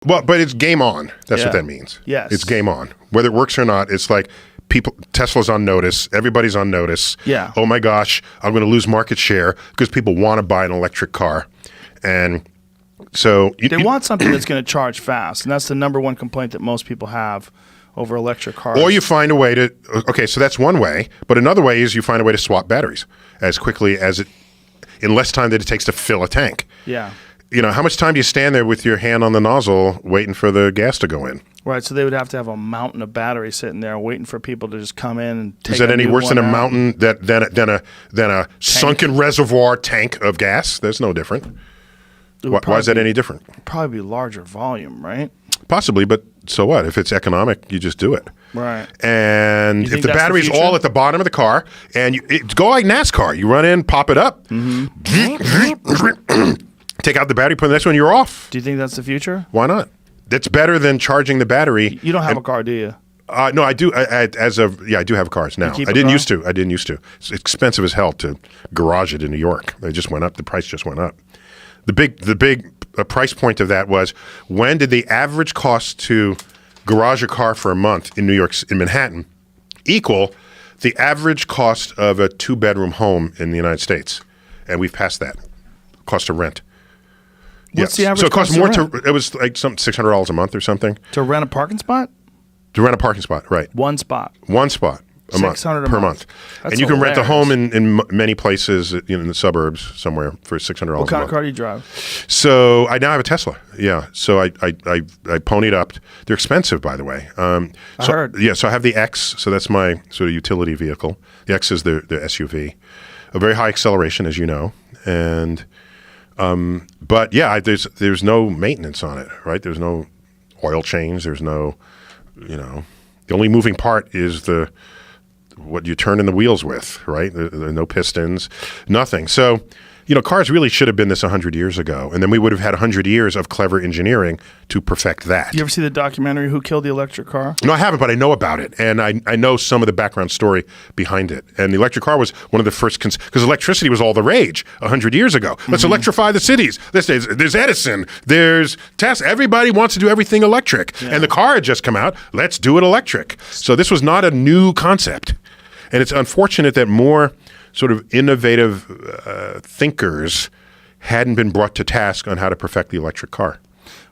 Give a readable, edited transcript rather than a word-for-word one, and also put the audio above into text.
Well, but it's game on. That's what that means. Yes. It's game on. Whether it works or not, it's like Tesla's on notice. Everybody's on notice. Yeah. Oh my gosh, I'm going to lose market share because people want to buy an electric car. And so they want something that's going to charge fast. And that's the number one complaint that most people have over electric cars. Or you find a way to, okay, so that's one way. But another way is you find a way to swap batteries as quickly as in less time that it takes to fill a tank. Yeah. You know, how much time do you stand there with your hand on the nozzle waiting for the gas to go in? Right, so they would have to have a mountain of batteries sitting there waiting for people to just come in and take. Is that any worse than a out. mountain than a sunken reservoir tank of gas? That's no different. Why is that any different? Probably be larger volume, right? Possibly, but so what? If it's economic, you just do it. Right. And if the battery's all at the bottom of the car, and go like NASCAR, you run in, pop it up, take out the battery, put the next one, you're off. Do you think that's the future? Why not? That's better than charging the battery. You don't have a car, do you? No, I do. I do have cars now. I didn't used to. It's expensive as hell to garage it in New York. It just went up. The price just went up. The big price point of that was, when did the average cost to garage a car for a month in New York, in Manhattan, equal the average cost of a 2-bedroom home in the United States? And we've passed that cost to rent. What's the average? So it costs cost more it was like $600 a month or something to rent a parking spot. To rent a parking spot, right? One spot a month per month. That's and you can hilarious. rent a home in many places, in the suburbs somewhere for $600 a month. What kind of car do you drive? So I now have a Tesla. Yeah. So I ponied up. They're expensive, by the way. I heard. Yeah. So I have the X. So that's my sort of utility vehicle. The X is the SUV. A very high acceleration, as you know, and but yeah, there's no maintenance on it, right? There's no oil change. There's no, the only moving part is what you turn in the wheels with, right? There are no pistons, nothing. So, cars really should have been this 100 years ago, and then we would have had 100 years of clever engineering to perfect that. You ever see the documentary Who Killed the Electric Car? No, I haven't, but I know about it, and I know some of the background story behind it. And the electric car was one of the first, because electricity was all the rage 100 years ago. Let's electrify the cities. There's Edison, there's Tesla. Everybody wants to do everything electric. Yeah. And the car had just come out. Let's do it electric. So this was not a new concept. And it's unfortunate that more sort of innovative thinkers hadn't been brought to task on how to perfect the electric car.